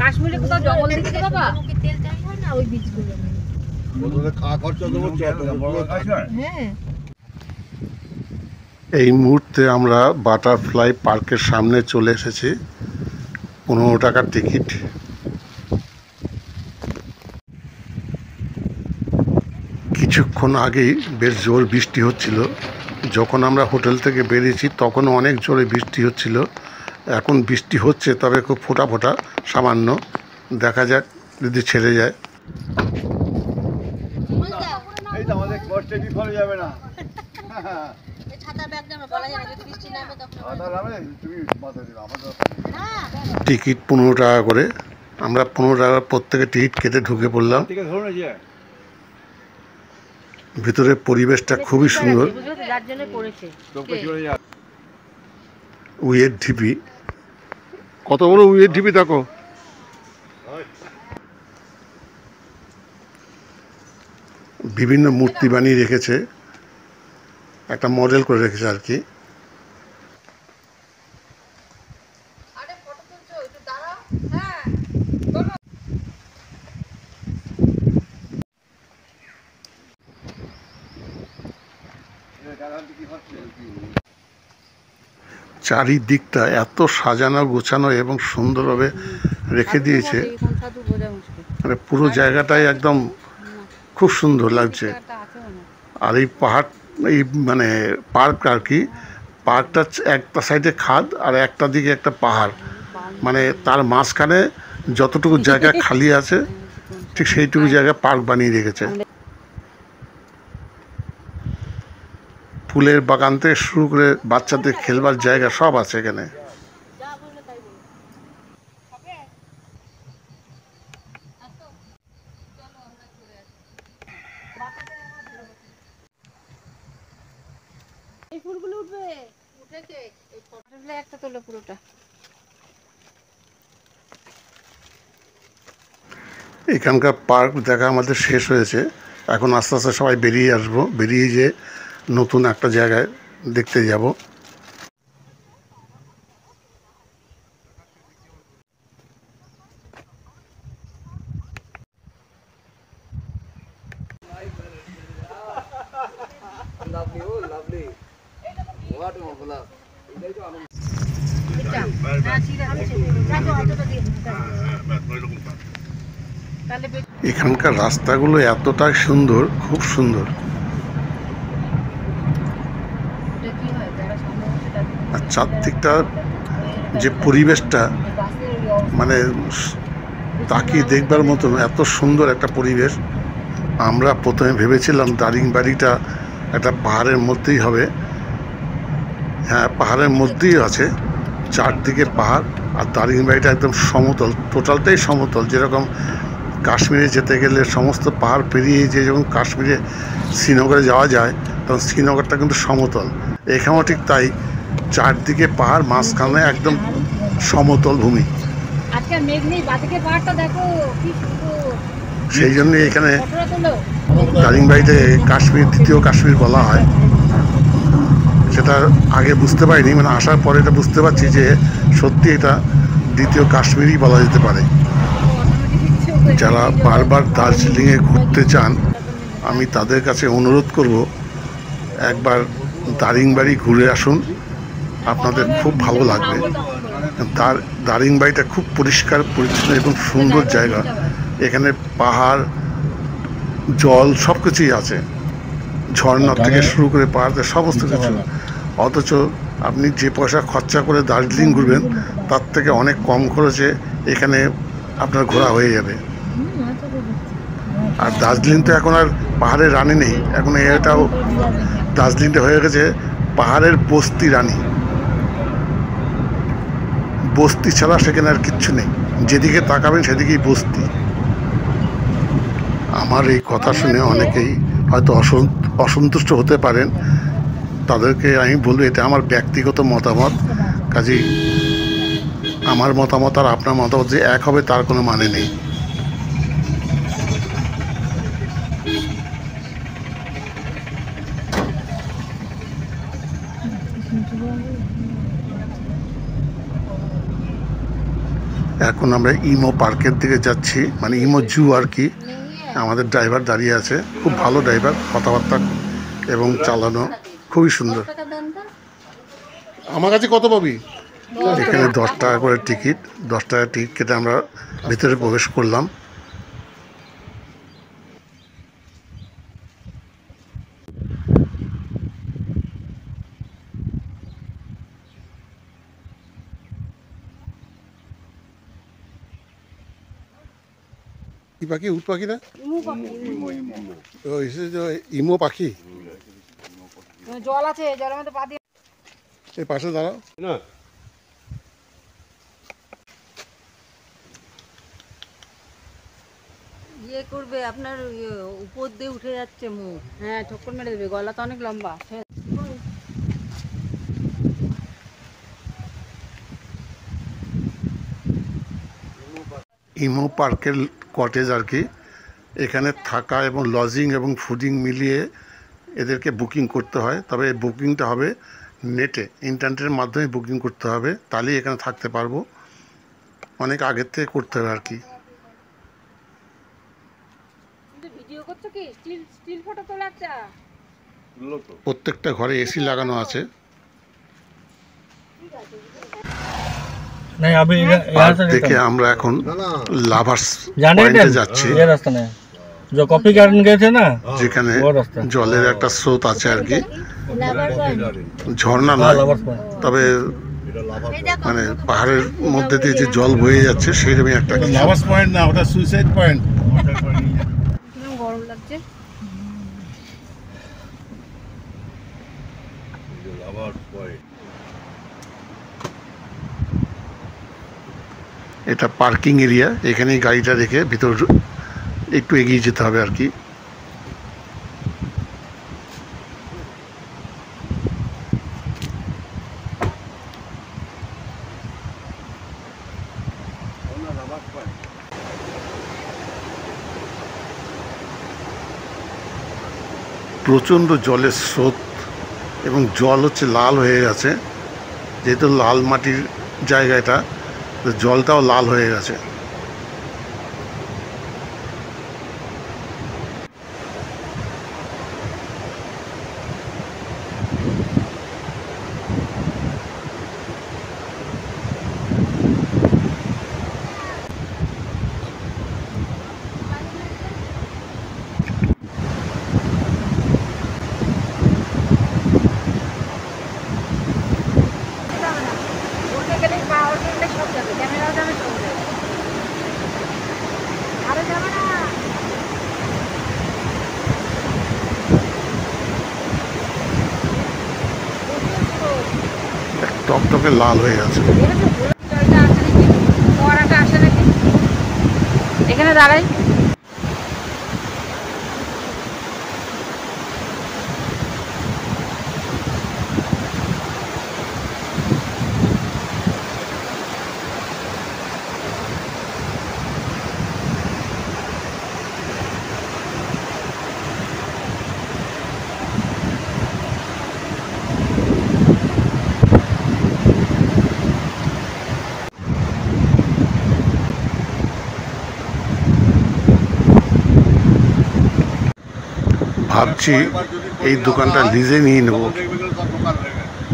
কাশ্মীরে কোথাও জঙ্গল দেখেছো বাবা? তেল চাই হয় না ওই বীজগুলো। বদলে খাওয়া খরচা দেবো। হ্যাঁ। এই মুহূর্তে আমরা বাটারফ্লাই পার্কের সামনে চলে এসেছি। 15 টাকার টিকিট। কিছুক্ষণ আগেই বেশ জোর বৃষ্টি হচ্ছিল। যখন আমরা হোটেল থেকে বেরিয়েছি তখন অনেক জোরে বৃষ্টি হচ্ছিল। এখন বৃষ্টি হচ্ছে, তবে খুব ফোঁটা ফোঁটা সামান্য। দেখা যাক যদি ছেড়ে যায়। এই তো আমাদের কষ্টে বিফলে যাবে না। টিকিট 15 টাকা করে। আমরা 15 টাকার প্রত্যেকে টিকিট কেটে ঢুকে পড়লাম। ভিতরের পরিবেশটা খুবই সুন্দর। উইয়ের ঢিপি, কত বড় উইয়ের ঢিপি দেখো। বিভিন্ন মূর্তি বানিয়ে রেখেছে, একটা মডেল করে রেখেছে আর কি। চারিদিকটা এত সাজানো গোছানো এবং সুন্দরভাবে রেখে দিয়েছে, মানে পুরো জায়গাটাই একদম খুব সুন্দর লাগছে। আর এই পাহাড়, এই মানে পার্ক আর কি, পার্কটা একটা সাইডে খাদ আর একটা দিকে একটা পাহাড়, মানে তার মাঝখানে যতটুকু জায়গা খালি আছে ঠিক সেইটুকু জায়গা পার্ক বানিয়ে রেখেছে। ফুলের বাগান থেকে শুরু করে বাচ্চাদের খেলবার জায়গা সব আছে এখানে। এই ফুলগুলো উঠবে, উঠেছে এই ফটোগুলো একটা তোলো পুরোটা। এখানকার পার্ক দেখা আমাদের শেষ হয়েছে। এখন আস্তে আস্তে সবাই বেরিয়ে আসবো, বেরিয়ে যেয়ে নতুন একটা জায়গায় দেখতে যাব। এখানকার রাস্তাগুলো এতটাই সুন্দর, খুব সুন্দর। আর চারদিকটা যে পরিবেশটা, মানে তাকিয়ে দেখবার মতন এত সুন্দর একটা পরিবেশ। আমরা প্রথমে ভেবেছিলাম দারিংবাড়িটা একটা পাহাড়ের মধ্যেই হবে। হ্যাঁ, পাহাড়ের মধ্যেই আছে, চারদিকে পাহাড়। আর দারিংবাড়িটা একদম সমতল, টোটালটাই সমতল। যেরকম কাশ্মীরে যেতে গেলে সমস্ত পাহাড় পেরিয়ে যে যখন কাশ্মীরে শ্রীনগরে যাওয়া যায়, তখন শ্রীনগরটা কিন্তু সমতল। এখানেও ঠিক তাই, চারদিকে পাহাড়, মাঝখানে একদম সমতল ভূমি। সেই জন্য এখানে দারিংবাড়িতে কাশ্মীর, দ্বিতীয় কাশ্মীর বলা হয়। সেটা আগে বুঝতে পারিনি, মানে আসার পরে এটা বুঝতে পারছি যে সত্যি এটা দ্বিতীয় কাশ্মীরই বলা যেতে পারে। যারা বারবার দার্জিলিংয়ে ঘুরতে চান, আমি তাদের কাছে অনুরোধ করব একবার দারিংবাড়ি ঘুরে আসুন, আপনাদের খুব ভালো লাগবে। দারিংবাড়িটা খুব পরিষ্কার পরিচ্ছন্ন এবং সুন্দর জায়গা। এখানে পাহাড়, জল সব কিছুই আছে, ঝর্ণা থেকে শুরু করে পাহাড়তে সমস্ত কিছু। অথচ আপনি যে পয়সা খরচা করে দার্জিলিং ঘুরবেন, তার থেকে অনেক কম খরচে এখানে আপনার ঘোরা হয়ে যাবে। আর দার্জিলিং তো এখন আর পাহাড়ের রানী নেই, এখন এটাও দার্জিলিংটা হয়ে গেছে পাহাড়ের বস্তি রানী। বস্তি ছাড়া সেখানে আর কিচ্ছু নেই, যেদিকে তাকাবেন সেদিকেই বস্তি। আমার এই কথা শুনে অনেকেই হয়তো অসন্তুষ্ট হতে পারেন, তাদেরকে আমি বলবো এটা আমার ব্যক্তিগত মতামত। কাজেই আমার মতামত আর আপনার মতামত যে এক হবে তার কোনো মানে নেই। এখন আমরা ইমো পার্কের দিকে যাচ্ছি, মানে ইমো জু আর কি। আমাদের ড্রাইভার দাঁড়িয়ে আছে, খুব ভালো ড্রাইভার, কথাবার্তা এবং চালানো খুবই সুন্দর। আমার কাছে কত পাবি? এখানে 10 টাকা করে টিকিট, 10 টাকা টিকিট কেটে আমরা ভিতরে প্রবেশ করলাম। কি পাখি? উট পাখি না? ইমো পাখি। জল আছে, জলের মধ্যে পা দিয়ে এই পাশে দাঁড়াও না। ইয়ে করবে আপনার উপর দিয়ে উঠে যাচ্ছে মুখ। হ্যাঁ, ঠক্কর মেরে দেবে, গলা তো অনেক লম্বা। ইমো পার্কের কটেজ আর কি। এখানে থাকা এবং লজিং এবং ফুডিং মিলিয়ে এদেরকে বুকিং করতে হয়। তবে এই বুকিংটা হবে নেটে, ইন্টারনেটের মাধ্যমে বুকিং করতে হবে, তাহলেই এখানে থাকতে পারবো। অনেক আগের থেকে করতে হবে আর কি। ভিডিও করছো কি? স্টিল ফটো তোলা একটা। প্রত্যেকটা ঘরে এসি লাগানো আছে। नहीं अभी পার্ক থেকে আমরা এখন লাভার্স পয়েন্টে যাচ্ছি, ये रास्ता नहीं जो कॉफी गार्डन गए थे ना, যেখানে वो रास्ता জলের একটা স্রোত আছে আর কি। ঝর্ণা নয়, তবে মানে পাহাড়ের মধ্যে দিয়ে যে জল বয়ে যাচ্ছে সেইরকমই একটা। লাভার্স পয়েন্ট না, ওটা সুইসাইড পয়েন্ট। গরম লাগছে। এটা পার্কিং এরিয়া, এখানেই গাড়িটা রেখে ভিতর একটু এগিয়ে যেতে হবে আর কি। প্রচণ্ড জলের স্রোত এবং জল হচ্ছে লাল হয়ে গেছে, যেহেতু লাল মাটির জায়গাটা, তো জলটাও লাল হয়ে গেছে। টকটকে লাল হয়ে গেছে। এখানে দাঁড়াই। ভাবছি এই দোকানটা লিজে নিয়ে নেব,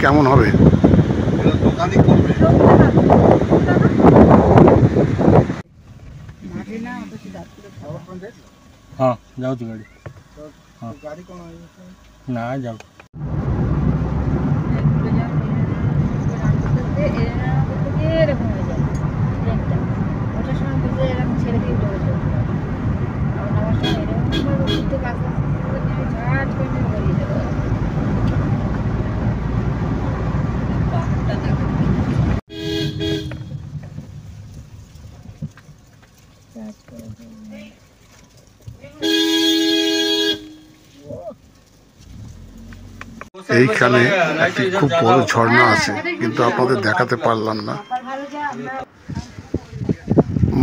কেমন হবে? हाँ जाओ तो गाड़ी हाँ ना जाओ এরকম হয়ে যায় ট্রেনটা ওটার সময় বুঝে এরকম ছেড়ে দিয়ে উঠে গেল। আবার আমার সময় এরকম উঠতে কাজ ঝাট করে নিয়ে বেরিয়ে যাবে। এইখানে একটি খুব বড় ঝর্ণা আছে, কিন্তু আপনাদের দেখাতে পারলাম না।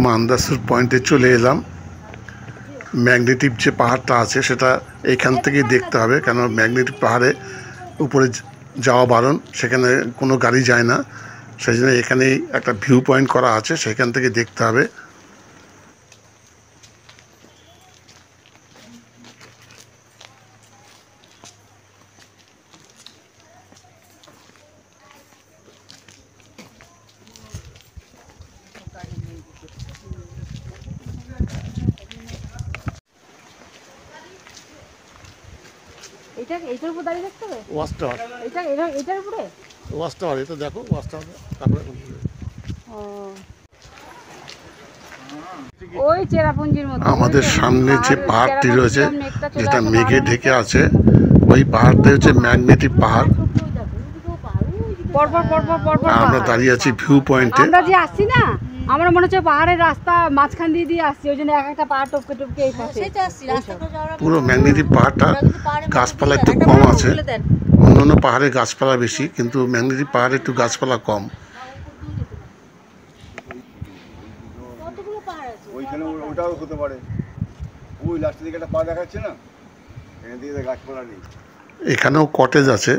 মান্দাসুর পয়েন্টে চলে এলাম। ম্যাগনেটিক যে পাহাড়টা আছে সেটা এইখান থেকেই দেখতে হবে, কেন ম্যাগনেটিক পাহাড়ে উপরে যাওয়া বারণ, সেখানে কোনো গাড়ি যায় না। সেই জন্য এখানেই একটা ভিউ পয়েন্ট করা আছে, সেখান থেকে দেখতে হবে। এইটার উপর দাঁড়িয়ে থাকতে হবে? ওয়াচ টাওয়ার, এটার উপরে? ওয়াচ টাওয়ার, এটা দেখো ওয়াচ টাওয়ার। তারপরে ওই চেরাপুঞ্জির মতো আমাদের সামনে যে পাহাড়টি রয়েছে, যেটা মেঘে ঢেকে আছে, ওই পাহাড়টা হচ্ছে ম্যাগনেটিক পাহাড়। আর আমরা দাঁড়িয়ে আছি ভিউ পয়েন্টে। আমরা যে আসছি না, আমরা মনে হচ্ছে পাহাড়ের রাস্তা মাঝখান দিয়ে আসছি, ওই জন্য এক একটা পাহাড় টপকে টপকে এই পাশে। পুরো ম্যাগনেটিক পাহাড়টা, গাছপালা একটু কম আছে, অন্যান্য পাহাড়ে গাছপালা বেশি, কিন্তু ম্যাগনেটিক পাহাড়ে একটু গাছপালা কম। ওইখানে ওটাও হতে পারে, ওই লাস্টের দিকে একটা পা দেখাচ্ছে না, এখান থেকে গাছপালা নেই। এখানেও কটেজ আছে,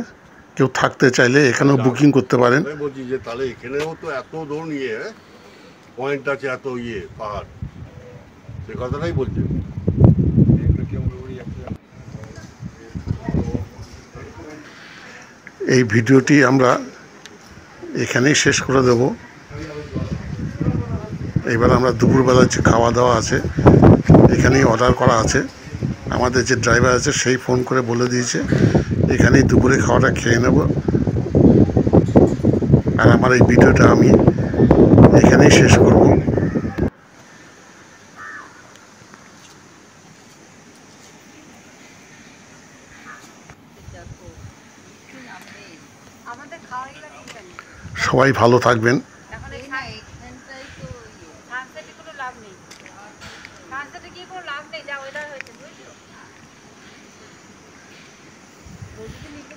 কেউ থাকতে চাইলে এখানেও বুকিং করতে পারেন। আমি বলছি যে তাহলে এখানেও তো এত দূর নিয়ে পয়েন্ট আছে, এত পাহাড়, সে কথাটাই বলছে। এই ভিডিওটি আমরা এখানেই শেষ করে দেব। এবার আমরা দুপুরবেলা যে খাওয়া দাওয়া আছে এখানেই অর্ডার করা আছে। আমাদের যে ড্রাইভার আছে সেই ফোন করে বলে দিয়েছে এখানেই দুপুরে খাওয়াটা খেয়ে নেব। আর আমার এই ভিডিওটা আমি এখানেই শেষ করব। সবাই ভালো থাকবেন।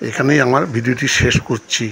এখানেই আমার ভিডিওটি শেষ করছি।